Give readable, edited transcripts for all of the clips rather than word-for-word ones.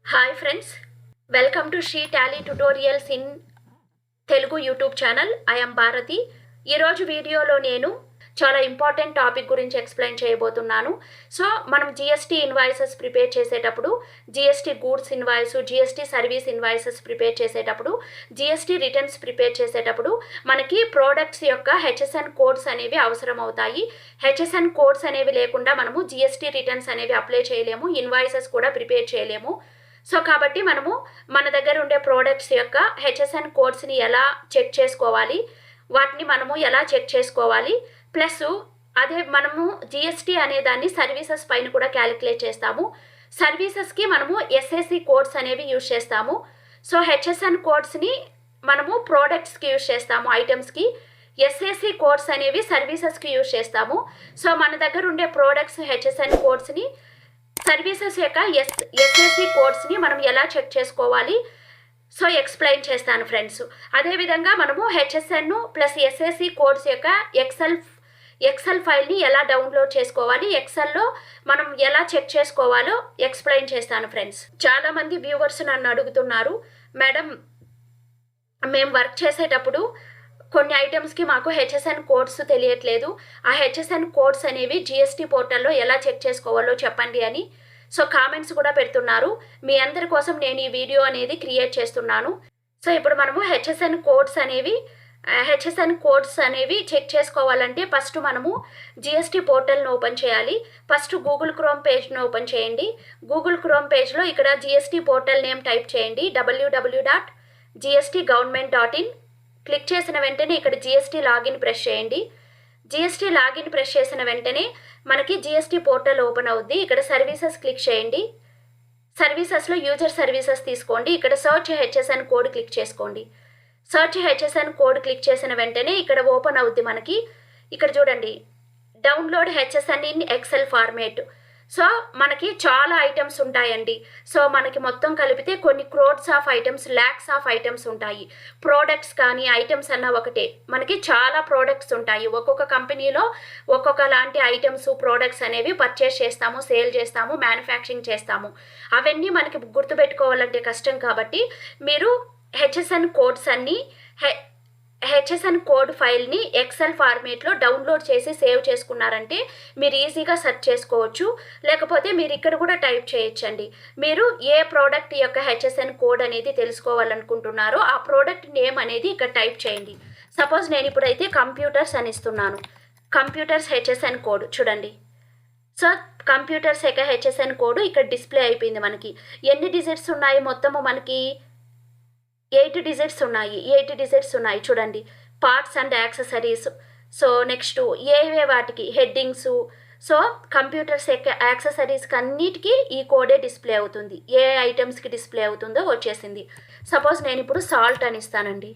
Hi friends, welcome to She Tally Tutorials in Telugu YouTube channel. I am Bharathi. ఈరోజు వీడియోలో నేను చాలా important topic గురించి ఎక్స్ప్లెయిన్ చేయబోతున్నాను. సో మనం జిఎస్టీ ఇన్వాయిసెస్ ప్రిపేర్ చేసేటప్పుడు, GST goods invoice, GST service invoices prepare చేసేటప్పుడు, జిఎస్టీ రిటర్న్స్ ప్రిపేర్ చేసేటప్పుడు మనకి ప్రోడక్ట్స్ యొక్క హెచ్ఎస్ఎన్ కోడ్స్ అనేవి అవసరం అవుతాయి. హెచ్ఎస్ఎన్ కోడ్స్ అనేవి లేకుండా మనము జిఎస్టీ రిటర్న్స్ అనేవి అప్లై చేయలేము, ఇన్వాయిసెస్ కూడా ప్రిపేర్ చేయలేము. సో కాబట్టి మనము మన దగ్గర ఉండే ప్రోడక్ట్స్ యొక్క హెచ్ఎస్ఎన్ కోడ్స్ని ఎలా చెక్ చేసుకోవాలి, వాటిని మనము ఎలా చెక్ చేసుకోవాలి, ప్లస్ అదే మనము జిఎస్టీ అనే దాన్ని సర్వీసెస్ పైన కూడా క్యాలిక్యులేట్ చేస్తాము. సర్వీసెస్కి మనము ఎస్ఏసి కోడ్స్ అనేవి యూజ్ చేస్తాము. సో హెచ్ఎస్ఎన్ కోడ్స్ని మనము ప్రోడక్ట్స్కి యూజ్ చేస్తాము, ఐటమ్స్కి. ఎస్ఏసి కోడ్స్ అనేవి సర్వీసెస్కి యూజ్ చేస్తాము. సో మన దగ్గర ఉండే ప్రోడక్ట్స్ హెచ్ఎస్ఎన్ కోడ్స్ని, సర్వీసెస్ యొక్క ఎస్ఏసి కోడ్స్ని మనం ఎలా చెక్ చేసుకోవాలి సో ఎక్స్ప్లెయిన్ చేస్తాను ఫ్రెండ్స్. అదేవిధంగా మనము హెచ్ఎస్ఎన్ ప్లస్ ఎస్ఏసి కోడ్స్ యొక్క ఎక్సెల్ ఫైల్ని ఎలా డౌన్లోడ్ చేసుకోవాలి, ఎక్సెల్లో మనం ఎలా చెక్ చేసుకోవాలో ఎక్స్ప్లెయిన్ చేస్తాను ఫ్రెండ్స్. చాలామంది వ్యూవర్స్ నన్ను అడుగుతున్నారు, మేడం మేము వర్క్ చేసేటప్పుడు కొన్ని ఐటమ్స్కి మాకు హెచ్ఎస్ఎన్ కోడ్స్ తెలియట్లేదు, ఆ హెచ్ఎస్ఎన్ కోడ్స్ అనేవి జిఎస్టీ పోర్టల్లో ఎలా చెక్ చేసుకోవాలో చెప్పండి అని. సో కామెంట్స్ కూడా పెడుతున్నారు. మీ అందరి కోసం నేను ఈ వీడియో అనేది క్రియేట్ చేస్తున్నాను. సో ఇప్పుడు మనము హెచ్ఎస్ఎన్ కోడ్స్ అనేవి చెక్ చేసుకోవాలంటే ఫస్ట్ మనము జిఎస్టీ పోర్టల్ను ఓపెన్ చేయాలి. ఫస్ట్ గూగుల్ క్రోమ్ పేజ్ను ఓపెన్ చేయండి. గూగుల్ క్రోమ్ పేజ్లో ఇక్కడ జిఎస్టీ పోర్టల్ నేమ్ టైప్ చేయండి, www.gstgovernment.in. క్లిక్ చేసిన వెంటనే ఇక్కడ జిఎస్టీ లాగిన్ ప్రెస్ చేయండి. జిఎస్టీ లాగిన్ ప్రెస్ చేసిన వెంటనే మనకి జిఎస్టీ పోర్టల్ ఓపెన్ అవుద్ది. ఇక్కడ సర్వీసెస్ క్లిక్ చేయండి. సర్వీసెస్లో యూజర్ సర్వీసెస్ తీసుకోండి. ఇక్కడ సర్చ్ హెచ్ఎస్ఎన్ కోడ్ క్లిక్ చేసుకోండి. సర్చ్ హెచ్ఎస్ఎన్ కోడ్ క్లిక్ చేసిన వెంటనే ఇక్కడ ఓపెన్ అవుద్ది మనకి. ఇక్కడ చూడండి, download HSN in Excel format. So మనకి చాలా ఐటమ్స్ ఉంటాయండి. సో మనకి మొత్తం కలిపితే కొన్ని crores of items, lakhs of items ఉంటాయి. ప్రోడక్ట్స్ కానీ ఐటమ్స్ అన్న ఒకటే, మనకి చాలా ప్రోడక్ట్స్ ఉంటాయి. ఒక్కొక్క కంపెనీలో ఒక్కొక్క లాంటి ఐటమ్స్, ప్రోడక్ట్స్ అనేవి పర్చేస్ చేస్తాము, సేల్ చేస్తాము, మ్యానుఫ్యాక్చరింగ్ చేస్తాము. అవన్నీ మనకి గుర్తుపెట్టుకోవాలంటే కష్టం. కాబట్టి మీరు హెచ్ఎస్ఎన్ కోడ్స్ అన్నీ హెచ్ఎస్ఎన్ కోడ్ ఫైల్ని ఎక్సెల్ ఫార్మేట్లో డౌన్లోడ్ చేసి సేవ్ చేసుకున్నారంటే మీరు ఈజీగా సెర్చ్ చేసుకోవచ్చు. లేకపోతే మీరు ఇక్కడ కూడా టైప్ చేయొచ్చండి. మీరు ఏ ప్రోడక్ట్ యొక్క హెచ్ఎస్ఎన్ కోడ్ అనేది తెలుసుకోవాలనుకుంటున్నారో ఆ ప్రోడక్ట్ నేమ్ అనేది ఇక్కడ టైప్ చేయండి. సపోజ్ నేను ఇప్పుడైతే కంప్యూటర్స్ అని ఇస్తున్నాను. కంప్యూటర్స్ హెచ్ఎస్ఎన్ కోడ్ చూడండి. సో కంప్యూటర్స్ యొక్క హెచ్ఎస్ఎన్ కోడ్ ఇక్కడ డిస్ప్లే అయిపోయింది. మనకి ఎన్ని డిజిట్స్ ఉన్నాయి, మొత్తము మనకి 8 డిజిట్స్ ఉన్నాయి చూడండి. Parts and accessories. So next ఏవే వాటికి హెడ్డింగ్స్. సో కంప్యూటర్స్ యొక్క యాక్సెసరీస్కి అన్నిటికీ ఈ కోడే డిస్ప్లే అవుతుంది. ఏ ఐటమ్స్కి డిస్ప్లే అవుతుందో వచ్చేసింది. సపోజ్ నేను ఇప్పుడు సాల్ట్ అని ఇస్తానండి.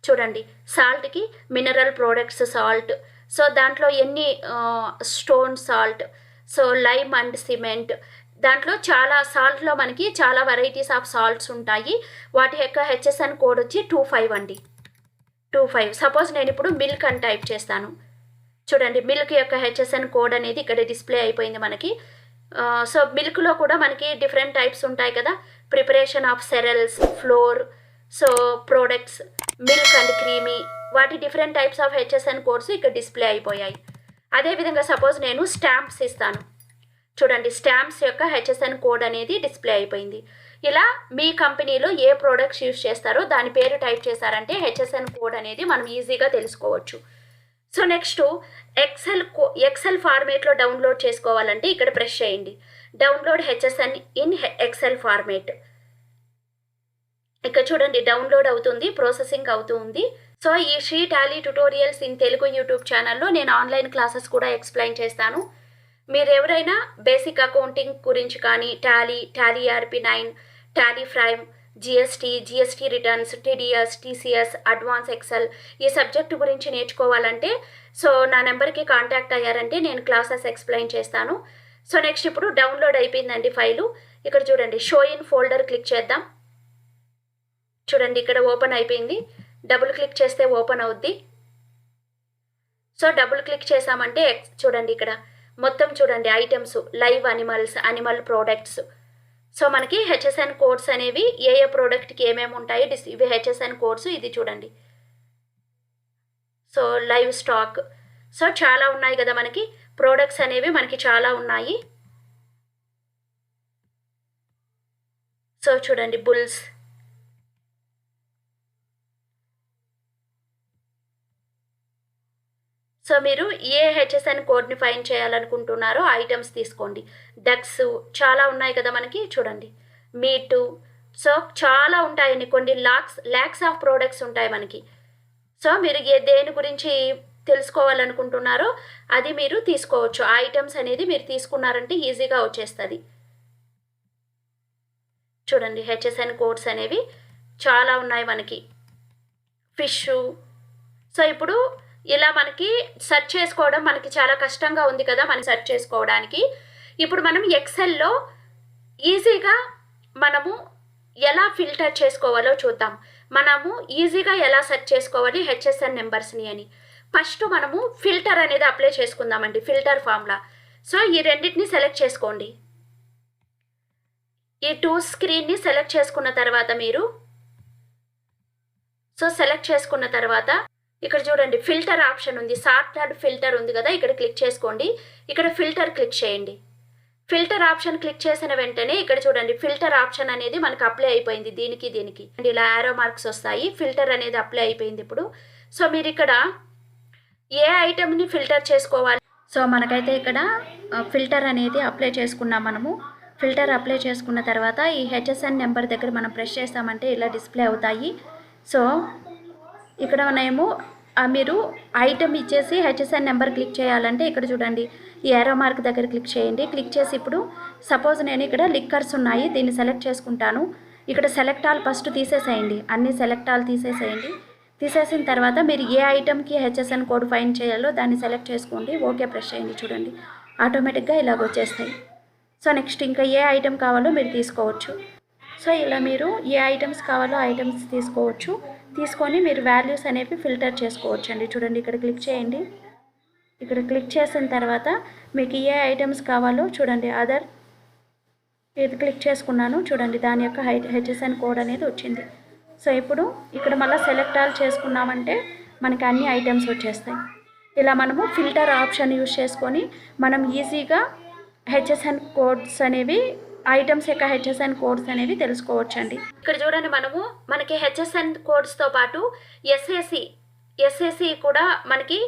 చూడండి, సాల్ట్కి మినరల్ ప్రోడక్ట్స్ సాల్ట్. సో దాంట్లో ఎన్ని stone salt, so lime and cement. దాంట్లో చాలా సాల్ట్లో మనకి చాలా వెరైటీస్ ఆఫ్ సాల్ట్స్ ఉంటాయి. వాటి యొక్క హెచ్ఎస్ఎన్ కోడ్ వచ్చి 25 అండి. 25. సపోజ్ నేను ఇప్పుడు మిల్క్ అని టైప్ చేస్తాను. చూడండి, మిల్క్ యొక్క హెచ్ఎస్ఎన్ కోడ్ అనేది ఇక్కడ డిస్ప్లే అయిపోయింది మనకి. సో మిల్క్లో కూడా మనకి డిఫరెంట్ టైప్స్ ఉంటాయి కదా. Preparation of cereals, flour, so products, milk and creamy, వాటి different types of HSN codes ఇక్కడ డిస్ప్లే అయిపోయాయి. అదేవిధంగా సపోజ్ నేను స్టాంప్స్ ఇస్తాను. చూడండి, స్టాంప్స్ యొక్క హెచ్ఎస్ఎన్ కోడ్ అనేది డిస్ప్లే అయిపోయింది. ఇలా మీ కంపెనీలో ఏ ప్రోడక్ట్స్ యూజ్ చేస్తారో దాని పేరు టైప్ చేశారంటే హెచ్ఎస్ఎన్ కోడ్ అనేది మనం ఈజీగా తెలుసుకోవచ్చు. సో నెక్స్ట్ ఎక్సెల్ ఫార్మేట్లో డౌన్లోడ్ చేసుకోవాలంటే ఇక్కడ ప్రెస్ చేయండి, download HSN in Excel format. ఇక్కడ చూడండి డౌన్లోడ్ అవుతుంది, ప్రాసెసింగ్ అవుతుంది. సో ఈ she Tally tutorials in Telugu YouTube ఛానల్లో నేను ఆన్లైన్ క్లాసెస్ కూడా ఎక్స్ప్లెయిన్ చేస్తాను. మీరు ఎవరైనా బేసిక్ అకౌంటింగ్ గురించి కానీ Tally ERP9, Tally prime, GST returns, TDS, TCS, advance Excel ఈ సబ్జెక్ట్ గురించి నేర్చుకోవాలంటే సో నా నెంబర్కి కాంటాక్ట్ అయ్యారంటే నేను క్లాసెస్ ఎక్స్ప్లెయిన్ చేస్తాను. సో నెక్స్ట్ ఇప్పుడు డౌన్లోడ్ అయిపోయిందండి ఫైలు. ఇక్కడ చూడండి, షో ఇన్ ఫోల్డర్ క్లిక్ చేద్దాం. చూడండి ఇక్కడ ఓపెన్ అయిపోయింది. డబుల్ క్లిక్ చేస్తే ఓపెన్ అవుద్ది. సో డబుల్ క్లిక్ చేసామంటే చూడండి ఇక్కడ మొత్తం చూడండి items, live animal products. So మనకి హెచ్ఎస్ఎన్ కోడ్స్ అనేవి ఏ ప్రోడక్ట్కి ఏమేమి ఉంటాయి ఇవి హెచ్ఎస్ఎన్ కోడ్స్. ఇది చూడండి. So live stock. సో చాలా ఉన్నాయి కదా మనకి ప్రోడక్ట్స్ అనేవి మనకి చాలా ఉన్నాయి. సో చూడండి బుల్స్. సో మీరు ఏ హెచ్ఎస్ఎన్ కోడ్ని ఫైండ్ చేయాలనుకుంటున్నారో ఐటమ్స్ తీసుకోండి. డక్స్ చాలా ఉన్నాయి కదా మనకి చూడండి. మీటు. సో చాలా ఉంటాయండి, కొన్ని ల్యాక్స్ ఆఫ్ ప్రోడక్ట్స్ ఉంటాయి మనకి. సో మీరు దేని గురించి తెలుసుకోవాలనుకుంటున్నారో అది మీరు తీసుకోవచ్చు. ఆ ఐటమ్స్ అనేది మీరు తీసుకున్నారంటే ఈజీగా వచ్చేస్తుంది. చూడండి హెచ్ఎస్ఎన్ కోడ్స్ అనేవి చాలా ఉన్నాయి మనకి. ఫిష్. సో ఇప్పుడు ఇలా మనకి సెర్చ్ చేసుకోవడం మనకి చాలా కష్టంగా ఉంది కదా మనం సెర్చ్ చేసుకోవడానికి. ఇప్పుడు మనం ఎక్సెల్లో ఈజీగా మనము ఎలా ఫిల్టర్ చేసుకోవాలో చూద్దాం. మనము ఈజీగా ఎలా సెర్చ్ చేసుకోవాలి హెచ్ఎస్ఎన్ నెంబర్స్ని అని. ఫస్ట్ మనము ఫిల్టర్ అనేది అప్లై చేసుకుందామండి, ఫిల్టర్ ఫార్ములా. సో ఈ రెండింటిని సెలెక్ట్ చేసుకోండి. ఈ 2 స్క్రీన్ని సెలెక్ట్ చేసుకున్న తర్వాత మీరు సెలెక్ట్ చేసుకున్న తర్వాత ఇక్కడ చూడండి ఫిల్టర్ ఆప్షన్ ఉంది, సార్టెడ్ ఫిల్టర్ ఉంది కదా, ఇక్కడ క్లిక్ చేసుకోండి. ఇక్కడ ఫిల్టర్ క్లిక్ చేయండి. ఫిల్టర్ ఆప్షన్ క్లిక్ చేసిన వెంటనే ఇక్కడ చూడండి ఫిల్టర్ ఆప్షన్ అనేది మనకు అప్లై అయిపోయింది దీనికి. ఇలా యారో మార్క్స్ వస్తాయి. ఫిల్టర్ అనేది అప్లై అయిపోయింది ఇప్పుడు. సో మీరు ఇక్కడ ఏ ఐటమ్ని ఫిల్టర్ చేసుకోవాలి. సో మనకైతే ఇక్కడ ఫిల్టర్ అనేది అప్లై చేసుకున్నాం మనము. ఫిల్టర్ అప్లై చేసుకున్న తర్వాత ఈ హెచ్ఎస్ఎన్ నెంబర్ దగ్గర మనం ప్రెస్ చేస్తామంటే ఇలా డిస్ప్లే అవుతాయి. సో ఇక్కడ మనము మీరు ఐటమ్ ఇచ్చేసి హెచ్ఎస్ఎన్ నెంబర్ క్లిక్ చేయాలంటే ఇక్కడ చూడండి ఈ ఏరో మార్క్ దగ్గర క్లిక్ చేయండి. క్లిక్ చేసి ఇప్పుడు సపోజ్ నేను ఇక్కడ లిక్కర్స్ ఉన్నాయి, దీన్ని సెలెక్ట్ చేసుకుంటాను. ఇక్కడ సెలెక్ట్ ఆల్ ఫస్ట్ తీసేసేయండి, అన్ని సెలెక్ట్ ఆల్ తీసేసేయండి. తీసేసిన తర్వాత మీరు ఏ ఐటమ్కి హెచ్ఎస్ఎన్ కోడ్ ఫైండ్ చేయాలో దాన్ని సెలెక్ట్ చేసుకోండి. ఓకే ప్రెస్ చేయండి. చూడండి ఆటోమేటిక్గా ఇలాగ వచ్చేస్తాయి. సో నెక్స్ట్ ఇంకా ఏ ఐటమ్ కావాలో మీరు తీసుకోవచ్చు. సో ఇలా మీరు ఏ ఐటమ్స్ కావాలో ఐటమ్స్ తీసుకోవచ్చు. తీసుకొని మీరు వాల్యూస్ అనేవి ఫిల్టర్ చేసుకోవచ్చు అండి. చూడండి ఇక్కడ క్లిక్ చేయండి. ఇక్కడ క్లిక్ చేసిన తర్వాత మీకు ఏ ఐటమ్స్ కావాలో చూడండి అదర్ ఇది క్లిక్ చేసుకున్నాను. చూడండి దాని యొక్క హెచ్ఎస్ఎన్ కోడ్ అనేది వచ్చింది. సో ఇప్పుడు ఇక్కడ మళ్ళీ సెలెక్ట్ ఆల్ చేసుకున్నామంటే మనకి అన్ని ఐటమ్స్ వచ్చేస్తాయి. ఇలా మనము ఫిల్టర్ ఆప్షన్ యూజ్ చేసుకొని మనం ఈజీగా హెచ్ఎస్ఎన్ కోడ్స్ అనేవి ఐటమ్స్ యొక్క హెచ్ఎస్ఎన్ కోడ్స్ అనేవి తెలుసుకోవచ్చండి. ఇక్కడ చూడండి మనకి హెచ్ఎస్ఎన్ కోడ్స్తో పాటు ఎస్ఏసి కూడా మనకి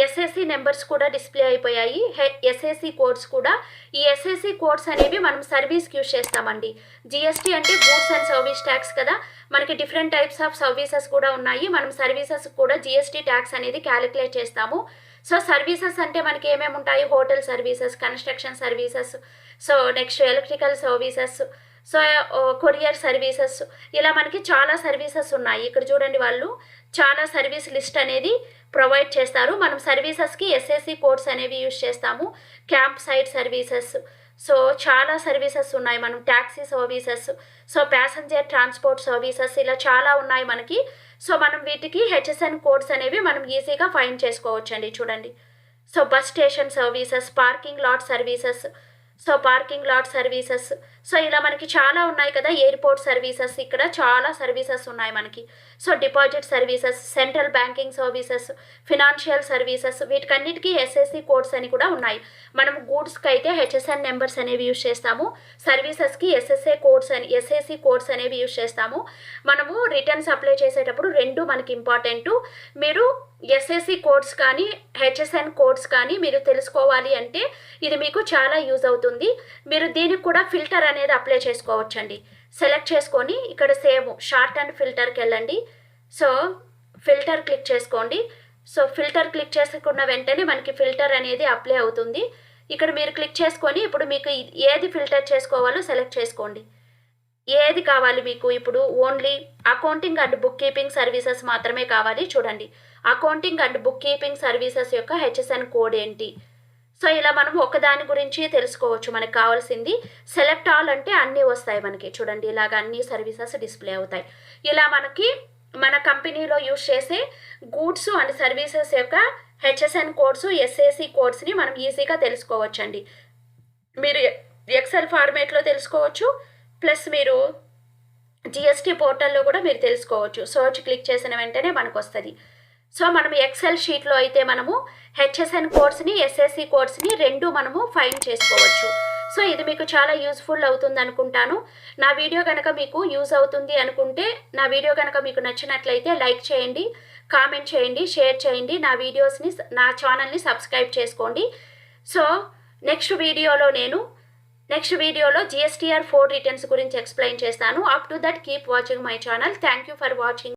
ఎస్ఏసి నెంబర్స్ కూడా డిస్ప్లే అయిపోయాయి. ఎస్ఏసి కోడ్స్ కూడా. ఈ ఎస్ఏసి కోడ్స్ అనేవి మనం సర్వీస్కి యూజ్ చేస్తామండి. జిఎస్టీ అంటే గూడ్స్ అండ్ సర్వీస్ ట్యాక్స్ కదా, మనకి డిఫరెంట్ టైప్స్ ఆఫ్ సర్వీసెస్ కూడా ఉన్నాయి. మనం సర్వీసెస్ కూడా జిఎస్టీ ట్యాక్స్ అనేది క్యాలిక్యులేట్ చేస్తాము. సో సర్వీసెస్ అంటే మనకి ఏమేమి ఉంటాయి, hotel services, construction services, so next electrical services, so courier services, ఇలా మనకి చాలా సర్వీసెస్ ఉన్నాయి. ఇక్కడ చూడండి వాళ్ళు చాలా సర్వీస్ లిస్ట్ అనేది ప్రొవైడ్ చేస్తారు. మనం సర్వీసెస్కి ఎస్ఏసి కోడ్స్ అనేవి యూజ్ చేస్తాము. క్యాంప్ సైట్ సర్వీసెస్, సో చాలా సర్వీసెస్ ఉన్నాయి. మనం taxi services, so passenger transport services, ఇలా చాలా ఉన్నాయి మనకి. సో మనం వీటికి హెచ్ఎస్ఎన్ కోడ్స్ అనేవి మనం ఈజీగా ఫైండ్ చేసుకోవచ్చు అండి. చూడండి so bus station services, parking lot services, so parking lot services, so ఇలా మనకి చాలా ఉన్నాయి కదా. ఎయిర్పోర్ట్ సర్వీసెస్, ఇక్కడ చాలా సర్వీసెస్ ఉన్నాయి మనకి. So deposit services, central banking services, financial services, వీటికన్నిటికీ ఎస్ఎస్సి కోడ్స్ అని కూడా ఉన్నాయి. మనం గూడ్స్కి అయితే హెచ్ఎస్ఎన్ నెంబర్స్ అనేవి యూజ్ చేస్తాము. సర్వీసెస్కి ఎస్ఎస్సి కోడ్స్ అనేవి యూజ్ చేస్తాము. మనము రిటర్న్స్ అప్లై చేసేటప్పుడు రెండు మనకి ఇంపార్టెంట్. మీరు ఎస్ఎస్సి కోడ్స్ కానీ హెచ్ఎస్ఎన్ కోడ్స్ కానీ మీరు తెలుసుకోవాలి అంటే ఇది మీకు చాలా యూజ్ అవుతుంది. మీరు దీనికి కూడా ఫిల్టర్ అనేది అప్లై చేసుకోవచ్చండి. సెలెక్ట్ చేసుకొని ఇక్కడ సేవ్ షార్ట్ అండ్ ఫిల్టర్కి వెళ్ళండి. సో ఫిల్టర్ క్లిక్ చేసుకోండి. సో ఫిల్టర్ క్లిక్ చేసుకున్న వెంటనే మనకి ఫిల్టర్ అనేది అప్లై అవుతుంది. ఇక్కడ మీరు క్లిక్ చేసుకొని ఇప్పుడు మీకు ఏది ఫిల్టర్ చేసుకోవాలో సెలెక్ట్ చేసుకోండి. ఏది కావాలి మీకు. ఇప్పుడు only accounting and book keeping services మాత్రమే కావాలి. చూడండి accounting and book keeping services యొక్క హెచ్ఎస్ఎన్ కోడ్ ఏంటి. సో ఇలా మనం ఒకదాని గురించి తెలుసుకోవచ్చు. మనకు కావాల్సింది సెలెక్ట్ ఆల్ అంటే అన్నీ వస్తాయి మనకి. చూడండి ఇలాగ అన్ని సర్వీసెస్ డిస్ప్లే అవుతాయి. ఇలా మనకి మన కంపెనీలో యూజ్ చేసే గూడ్స్ అండ్ సర్వీసెస్ యొక్క హెచ్ఎస్ఎన్ కోడ్స్, ఎస్ఏసి కోడ్స్ని మనం ఈజీగా తెలుసుకోవచ్చండి. మీరు ఎక్సెల్ ఫార్మేట్లో తెలుసుకోవచ్చు, ప్లస్ మీరు జిఎస్టీ పోర్టల్లో కూడా మీరు తెలుసుకోవచ్చు. సర్చ్ క్లిక్ చేసిన వెంటనే మనకు వస్తుంది. సో మనం ఎక్సెల్ షీట్లో అయితే మనము హెచ్ఎస్ఎన్ కోడ్స్ని, ఎస్ఎస్సి కోడ్స్ని రెండు మనము ఫైండ్ చేసుకోవచ్చు. సో ఇది మీకు చాలా యూస్ఫుల్ అవుతుంది అనుకుంటాను. నా వీడియో కనుక మీకు యూజ్ అవుతుంది అనుకుంటే, నా వీడియో కనుక మీకు నచ్చినట్లయితే లైక్ చేయండి, కామెంట్ చేయండి, షేర్ చేయండి, నా ఛానల్ని సబ్స్క్రైబ్ చేసుకోండి. సో నెక్స్ట్ వీడియోలో GSTR 4 రిటర్న్స్ గురించి ఎక్స్ప్లెయిన్ చేస్తాను. Up to that keep watching my channel. Thank you for watching.